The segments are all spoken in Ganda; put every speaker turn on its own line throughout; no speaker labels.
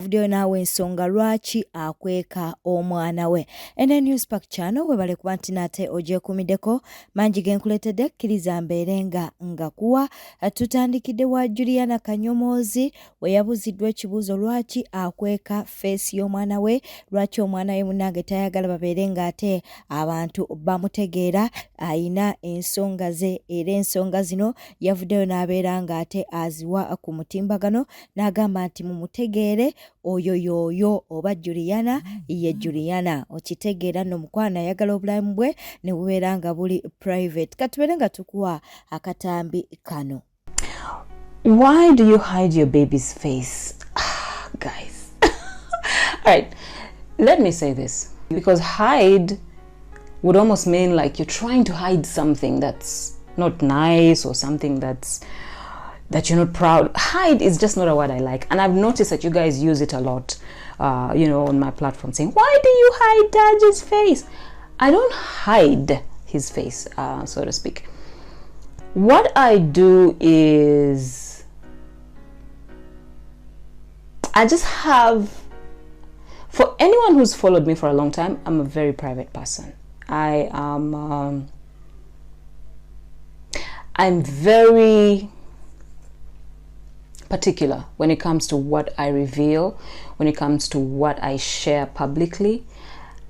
yavuddeyo naawe ensonga lwaki akweka omwana we. ene Newspark channel webale kuba nti nate ogyekumiddeko mangi genkuletedde kkiriza mbeere nga kuwa. Tutandikidde wa Juliana Kanyomoozi we yabuziddwa ekibuuzo lwaki akweka feesi y'omwana we, lwaki omwana we munnange tayagala babeere ng'ate abantu bamutegeera ayina ensonga ze, era ensonga zino yavuddeyo n'abeera ng'ate aziwa ku mutimbagano n'agamba nti mumutegeere oyo yooyo oba Juliana ye Juliana, okitegeera nno mukwana ayagala obulamu bwe ne bubeera nga buli private. Katubeere nga tukuwa akatambi kano.
Why do you hide your baby's face? Guys. All right, let me say this. Because hide would almost mean like you're trying to hide something that's not nice or something that you're not proud. Hide is just not a word I like. And I've noticed that you guys use it a lot, on my platform, saying, why do you hide Taj's face? I don't hide his face, so to speak. What I do is I just have, for anyone who's followed me for a long time, I'm a very private person. I am, I'm very particular when it comes to what I reveal, when it comes to what I share publicly.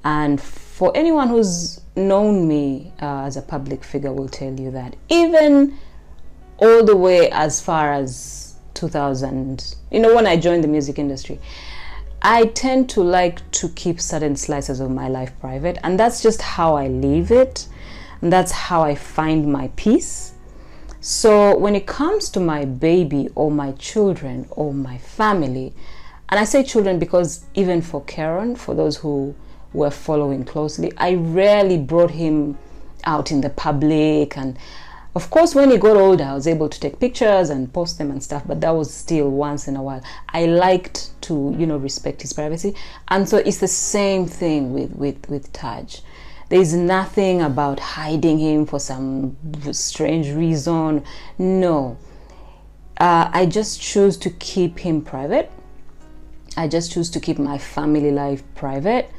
And for anyone who's known me as a public figure will tell you that even all the way as far as 2000, when I joined the music industry, I tend to like to keep certain slices of my life private, and that's just how I live it, and that's how I find my peace. So when it comes to my baby or my children or my family, and I say children because even for Karen, for those who were following closely, I rarely brought him out in the public. And of course, when he got older, I was able to take pictures and post them and stuff, but that was still once in a while. I liked to, respect his privacy. And so it's the same thing with Taj. There's nothing about hiding him for some strange reason. No. I just choose to keep him private. I just choose to keep my family life private.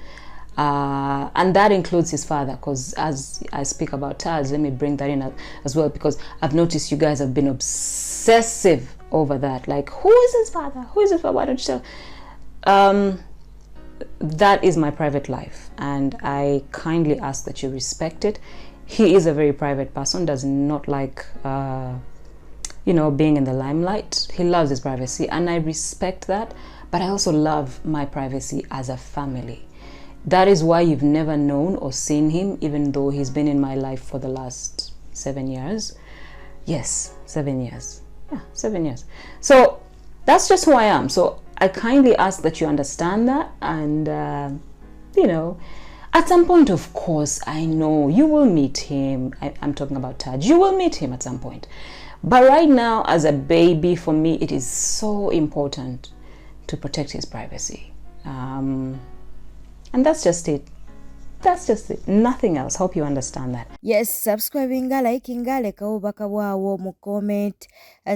And that includes his father, because as I speak about Taj, let me bring that in as well, because I've noticed you guys have been obsessive over that. Like, who is his father? Who is his father? Why don't you tell? That is my private life, and I kindly ask that you respect it. He is a very private person, does not like, being in the limelight. He loves his privacy, and I respect that, but I also love my privacy as a family. That is why you've never known or seen him, even though he's been in my life for the last 7 years. Yes, 7 years. Yeah, 7 years. So that's just who I am. So I kindly ask that you understand that, and at some point, of course, I know you will meet him. I'm talking about Taj. You will meet him at some point. But right now, as a baby, for me, it is so important to protect his privacy. And that's just it. That's just it. Nothing else. Hope you understand that.
Yes, subscribing, liking, lekawo bakabwawo mu comment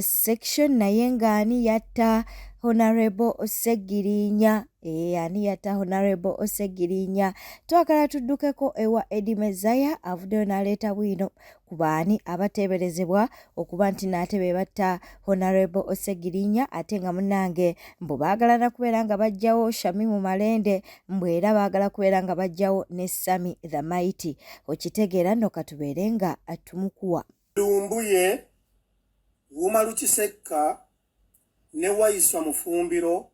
section naye nga ani yatta Honorable Osegirinya. Ani yatta Honorable Osegirinya. Twagala tuddukeko ewa Eddie Mezaya avuddeyo n'aleeta bwino ku baani abateeberezebwa okuba nti naate be batta Honorable Osegirinya, ate nga munnange mbu baagala na kubeera nga bajjawo Shamimu Malende, mbu era baagala kubeera nga bajjawo ne Sami the Mighty. Okitegeera nno katubeere nga atumukuwa.
Lumbuye Wumalukisekka ne Waiswa Mufumbiro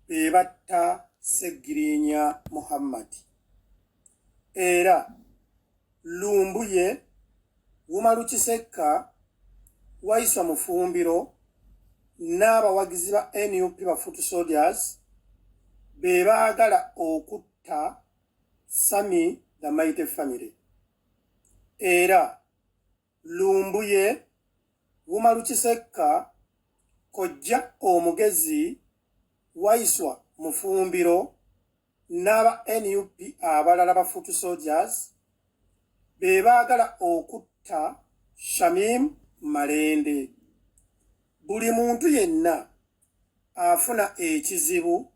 be batta Segirinya Muhammad. Era Lumbuye Wumalukisekka, Waiswa Mufumbiro n'abawagizi ba NUP ba Foot Soldiers be baagala okutta Sami the Mighty family. Era Lumbuye Wumalukisekka kojja omugezi Waiswa Mufumbiro n'aba NUP abalala ba Foot Soldiers be baagala okutta Shamim Malende. Buli muntu yenna afuna ekizibu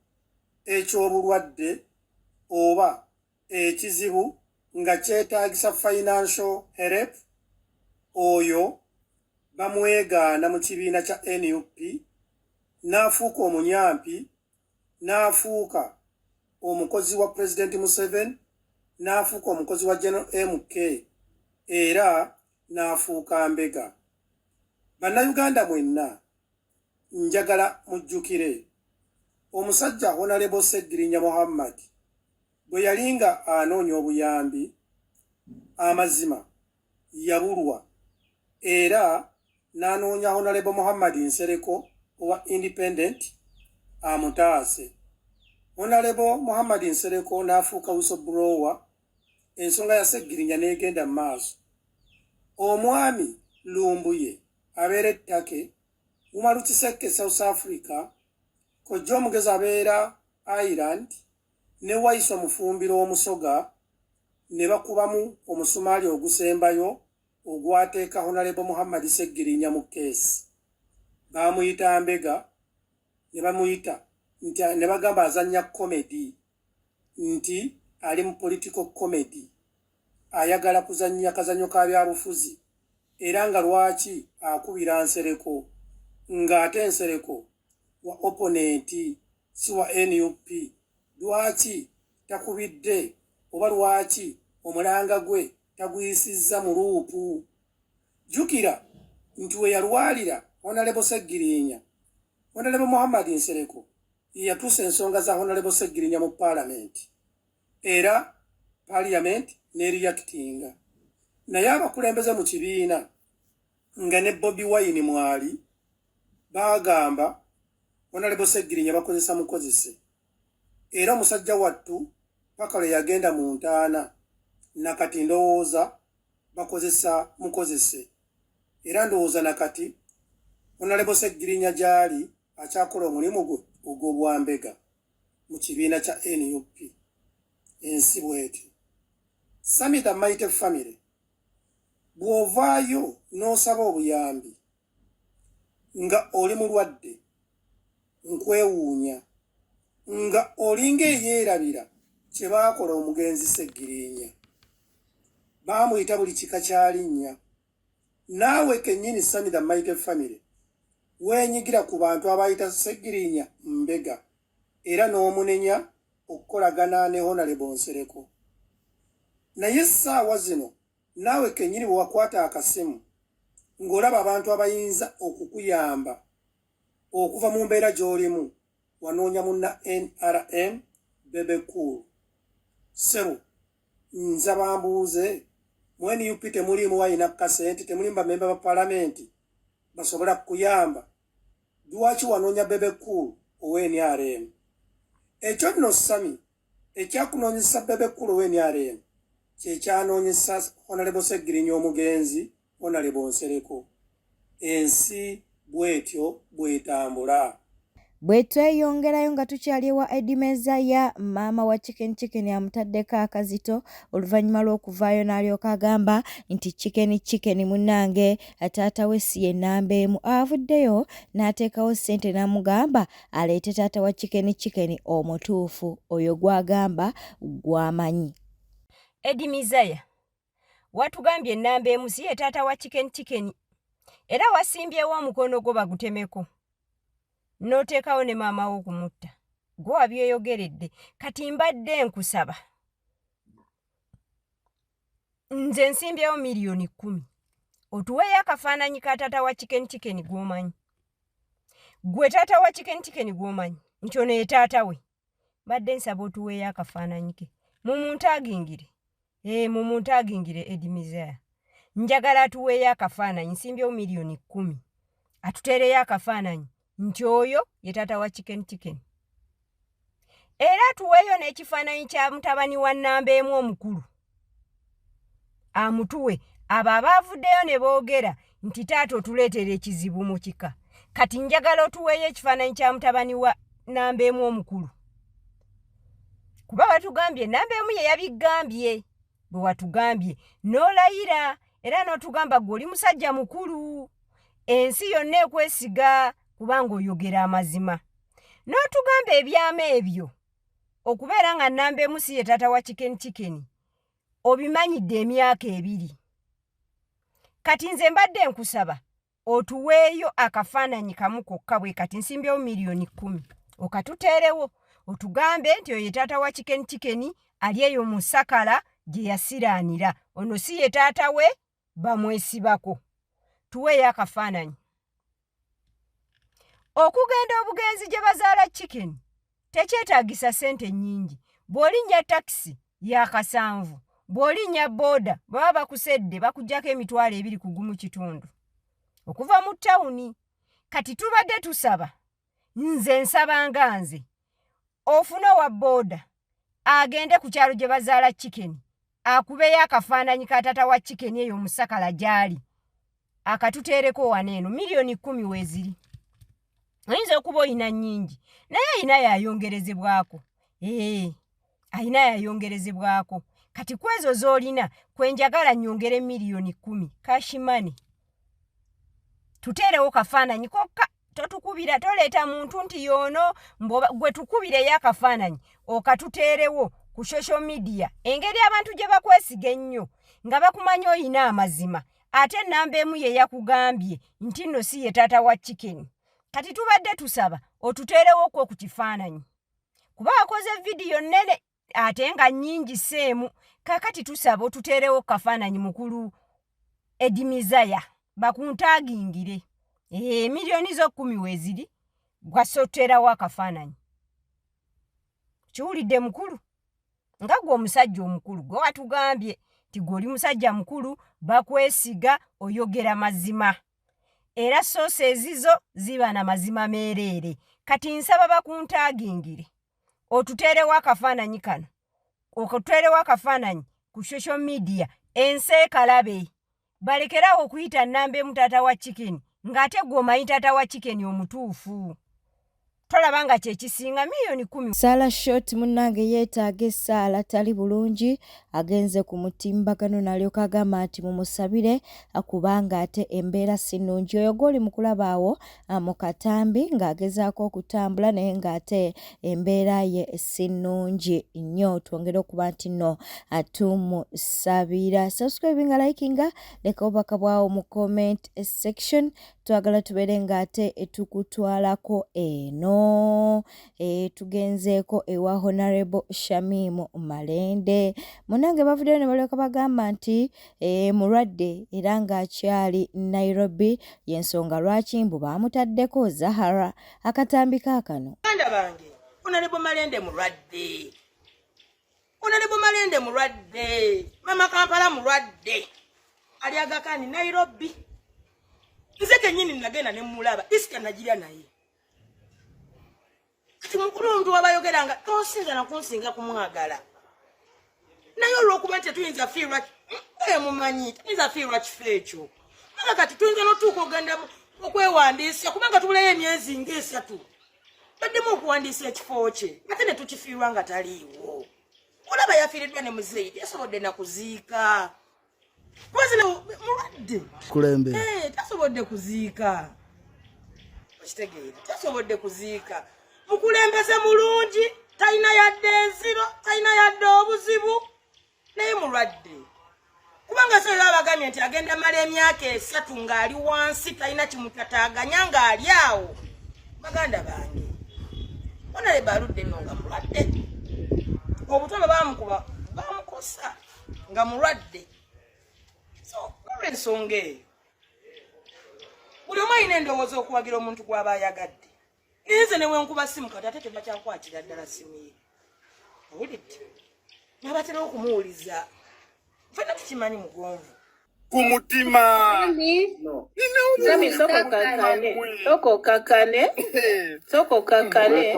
eky'obulwadde oba ekizibu nga kyetaagisa financial help, oyo bamwegaana mu kibiina kya NUP, n'afuuka omunyampi, n'afuuka omukozi wa President Museveni, n'afuuka omukozi wa General MK, era n'afuuka mbega. Bannayuganda mwenna njagala mujjukire omusajja Honorable Segirinnya Muhammad bwe yalinga anoonya obuyambi, amazima yabulwa, era n'anoonya Honorable Muhammad Nsereko owa Independent amutaase. Honorable Muhammad Nsereko n'afuuka whistleblower, ensonga ya Segirinnya n'egenda mu maaso. Omwami Lumbuye abeera ettake, Umaru Kiseke South Africa, kojja omugezi abeera Ireland, ne Waiswa Mufumbiro Omusoga ne bakubamu omusumaali ogusembayo ogwateeka Honorable Muhammad Segirinnya mu keesi. Baamuyita mbega, ne bamuyita nti ne bagamba azannya comedy, nti ali mu political comedy, ayagala kuzannya kazanyo ka byabufuzi, era nga lwaki akubira Nsereko, ng'ate Nsereko wa opponenti si wa NUP. Lwaki takubidde oba lwaki omulanga gwe taguyisizza mu luupu? Jjukira nti we yalwalira Honorable Segirinnya, Honorable Muhammad Nsereko ye yatuusa ensonga za Honorable Segirinnya mu Parliament, era Parliament n'eriyakitinga. Naye abakulembeze mu kibiina nga ne Bobi Wine mwali baagamba Honorable Segirinnya bakozesa mukozese, era omusajja wattu paka lwe yagenda mu ntaana nakati ndowooza bakozesa mukozese, era ndowooza nakati Honorable Segirinnya gy'ali akyakola omulimu ogw'obwambega mu kibiina kya NUP. Ensi bw'etyo. Sami the Mighty Family, bw'ovaayo n'osaba obuyambi nga oli mulwadde, nkwewuunya, nga olinga eyeerabira kye baakola omugenzi Segirinnya. Baamuyita buli kika kyalinnya. Naawe kennyini Sami the Mighty Family weenyigira ku bantu abayita Segirinnya mbega, era n'omunenya okukolagana ne Honorable Nsereko. Naye essaawa zino naawe kennyini bwe wakwata akasimu ng'olaba abantu abayinza okukuyamba okuva mu mbeera gy'olimu, wanoonya munna NRM Bebe Cool. Sebo, nza bambuuze, mu NUP temulimu wayina kasente, temulimu bamemba ba palamenti basobola kukuyamba. Lwaki wanoonya Bebe Cool owa NRM? Ekyo nno Sami, ekyakunoonyesa Bebe Cool owa NRM kye kyanoonyesa Honorable Segirinnya omugenzi Honorable Nsereko. Ensi bw'etyo bw'etambula.
Bwe tweyongerayo nga tukyali ewa Edimeza ya maama wa Chicken amutaddeko akazito oluvannyuma lw'okuvaayo n'alyoka agamba nti Chicken munnange taata we si ye nnamba emu. Avuddeyo n'ateekawo ssente n'amugamba aleete taata wa Chicken omutuufu, oyo gw'agamba gw'amanyi.
Edimizaya, watugambye ennamba emu si ye taata wa Chicken, era wasimbyewo omukono gwo bagutemeko. N'oteekawo ne maama wo kumutta. Gwe wabyeyogeredde, kati mbadde nkusaba. Nze nsimbyewo miliyoni 10. Otuweeyo akafaananyi ka taata wa Chicken gw'omanyi. Gwe taata wa Chicken gw'omanyi nti ono ye taata we. Mbadde nsaba otuweeyo akafaananyi ke. Mumuntagingire. Mumuntagingire Edimizaya. Njagala atuweeyo akafaananyi, nsimbyewo miliyoni 10. Atuteereyo akafaananyi nti oyo ye taata wa Chicken. Era tuweeyo n'ekifaananyi kya mutabani wa nnamba emu omukulu. Amutuwe abo abaavuddeyo ne boogera nti taata otuleetera ekizibu mu kika. Kati njagala otuweeyo ekifaananyi kya mutabani wa nnamba emu omukulu. Kuba watugambye nnamba emu ye yabigambye. Bwe watugambye n'olayira era n'otugamba gwe oli musajja mukulu. Ensi yonna ekwesiga kubanga oyogera amazima. N'otugamba ebyama ebyo okubeera nga nnamba emu si ye taata wa chicken obimanyidde emyaka 2 kati nze mbadde nkusaba otuweeyo akafaananyi kamu kokka bwe kati nsimbyewo miliyoni 10 okatuteerewo otugambe nti oyo ye taata wa chicken ali eyo mu Sakala gye yasiraanira ono si ye taata we bamwesibako tuweeyo akafaananyi. Okugenda obugenzi gye bazaala chicken tekyetaagisa ssente nnyingi. Bw'olinnya takisi ya 7, bw'olinnya booda baba bakusedde bakuggyako emitwalo 2 ku gumu kitundu okuva mu ttawuni. Kati tubadde tusaba, nze nsaba nga nze ofune wa booda agende ku kyalo gye bazaala chicken akubeyo akafaananyi ka taata wa chicken eyo mu Sakala gy'ali akatuteereko waneeno miliyoni 10 weeziri. Oyinza okuba oyina nnyingi naye ayina yayongerezebwako. Ayina yayongerezebwako. Kati kwezo z'olina kwenjagala nnyongere miliyoni 10 kashimane. Tuteerewo kafaananyi kokka totukubira toleeta muntu nti yoono gwe tukubireyo akafaananyi okatuteerewo ku social media engeri abantu gye bakwesiga ennyo nga bakumanya oyina amazima ate ennamba emu ye yakugambye nti nno si ye taata wa chicken. Kati tubadde tusaba otuteerewo kwo ku kifaananyi kuba wakoze vidiyo nnene ate nga nnyingi seemu. Kakati tusaba otuteerewo kafaananyi mukulu Edimizaya bakuntaagingire. Miliyoni zo 10 weeziri gwasotterawo akafaananyi. Kiwulidde mukulu? Nga gwe omusajja omukulu gwe watugambye nti gw'oli musajja mukulu bakwesiga oyogera mazima. Era soose ezizo ziba na mazima meereere. Kati nsaba bakuntaagingire otuteerewo akafaananyi kano okuteerewo akafaananyi ku social media ensi ekalabe. Balekerawo okuyita nnamba emu taata wa chicken ng'ate gwe omanyi taata wa chicken omutuufu. Tolaba nga kyekisinga miliyoni 10.
Sarah Short munnange yeetaaga essaala tali bulungi agenze ku mutimbagano n'alyoka agamba nti mumusabire kubanga ate embeera si nnungi. Oyo gw'oli mu kulaba awo mu katambi ng'agezaako okutambula naye ng'ate embeera ye si nnungi nnyo. Twongere okuba nti nno tumusabira. Subscribinga, likinga, leka obubaka bwawo mu comment section. Twagala tubeere ng'ate tukutwalako eno. Tugenzeeko ewa Honorable Shamimu Malende. Munange bavudeyo ne balyoka bagamba nti mulwadde era ng'akyali Nairobi y'ensonga lwaki mbu baamutaddeko Zahara akatambi kaakano.
Banda bange Honorable Malende mulwadde. Honorable Malende mulwadde. Mama Kampala mulwadde. Ali Aga Khan Nairobi. Nze kennyini nagenda ne mulaba isika najirya naye. Kati mukulundu wabayogeranga tosinza na kunsinga kumwagala. Naye olw'okuba nti tuyinza fiirwa mumanyi tuyinza fiirwa kifo ekyo. Mala kati tuyinza n'otuuka ogenda okwewandiisa kubanga tubuleyo emyezi nga 3. Baddemu okuwandiisa ekifo kye ate ne tukifiirwa nga taliiwo. Olaba yafiiriddwa ne muzeeyi yasobodde na kuziika. Kwazina mulwadde
kulembe
tasobodde kuziika. Okitegeera tasobodde kuziika. Mukulembeze mulungi talina yadde enziro talina yadde obuzibu naye mulwadde kubanga so era abagambye nti agenda mala emyaka 3 ng'ali wansi talina kimutataaganya ng'ali awo. Baganda bange onale baludde nno nga mulwadde obutono baamukuba baamukosa nga mulwadde. So olw'ensonga eyo buli omu alina endowooza okuwagira omuntu gw'aba ayagadde. Nze ne wenkuba simu kati ate tebakyakwatira ddala simu ye. Owulidde nabatera okumuwuliza fena tukimanyi mugonvu
ku mutima.
Soko kakane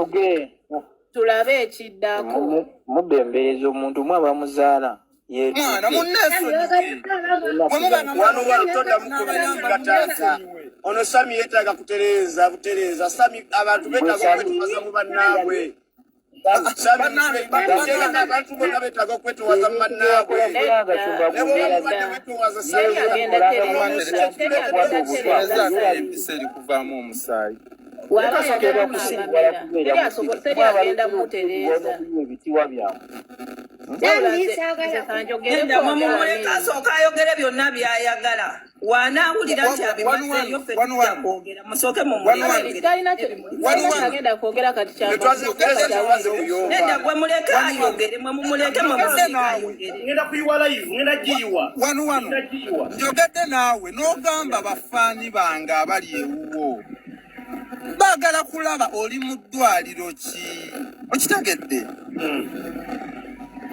tulabe ekiddako.
Mubembereza omuntu mwe abamuzaala
Mwana munneso
wano watoda mukubira ono Sami yetaaga kutereeza Sami abantu betaaga okwetuwaza mu bannaabwe. Sami abantu bonna betaaga okwetuwaza mu bannaabwe.
kuvaamu omusaayi.
waba yagala kusimbira teri asobola teri agenda kutereza
ebitiwa byabwe
genda mumuleka asooka ayogere byonna byayagala wanaawulira nti abimazeeyo ffe tujja kwogera musooke
agenda kwogera kati
nedda gwe muleke ayogere mwe mumuleke mwe muleke ayogere
ngenda kuyiwa live ngenda giyiwa
wano njogedde naawe n'ogamba bafaani bange abali ewuwo baagala kulaba oli mu ddwaliro ki okitegedde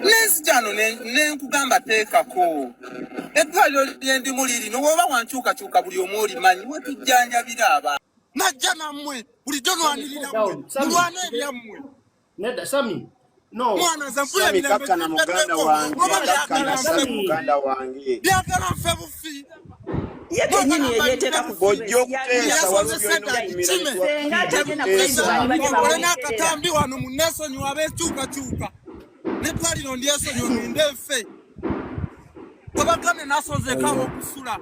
n'enzijano nenkugamba teekako eddwaliro lyendimu lirino woba wankyukakyuka buli omu olimanyi wetujjanjabira abantu najja nammwe bulijjo nwanirirammwe mulwane ebyammwe
nedda sami
mwana nze nfuye
kakkana muganda wange
byagala nfe bufi
ye kenyini yeyeteeka
bojja okuteesa
ole n'akatambi wano mu neesonyiwa abeekyukakyuka n'eddwaliro ndyesonyiwa ninde nfe tebagane n'asozekawo okusula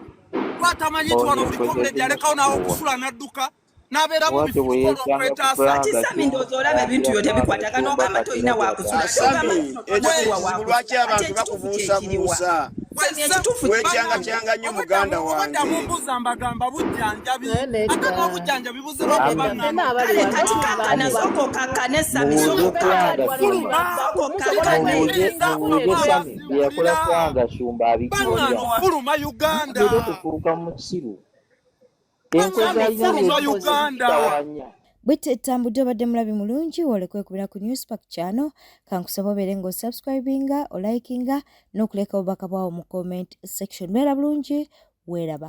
lwatamanyi nti wano buli komuledi alekawo n'awo okusula n'adduka n'abeera mu bifuuko olw'okwetaasa
kisami ndowooza olaba ebintu byo tebikwatagana n'ogamba tolina wakusula
ekizibu lwaki abantu bakubuusabuusa wekyanga nnyo muganda wange
mumbuza mbagamba bujjanjabi ate n'obujjanjabi buzira
kati kakkana sooka okakkane sami
fuluma uganda
bwete ettambudde obadde mulabi mulungi wolekwekubira ku Newspark channel kankusaba obeere ng'osubscribinga olikinga n'okuleka obubaka bwawo mu comment section. Beera bulungi, weeraba.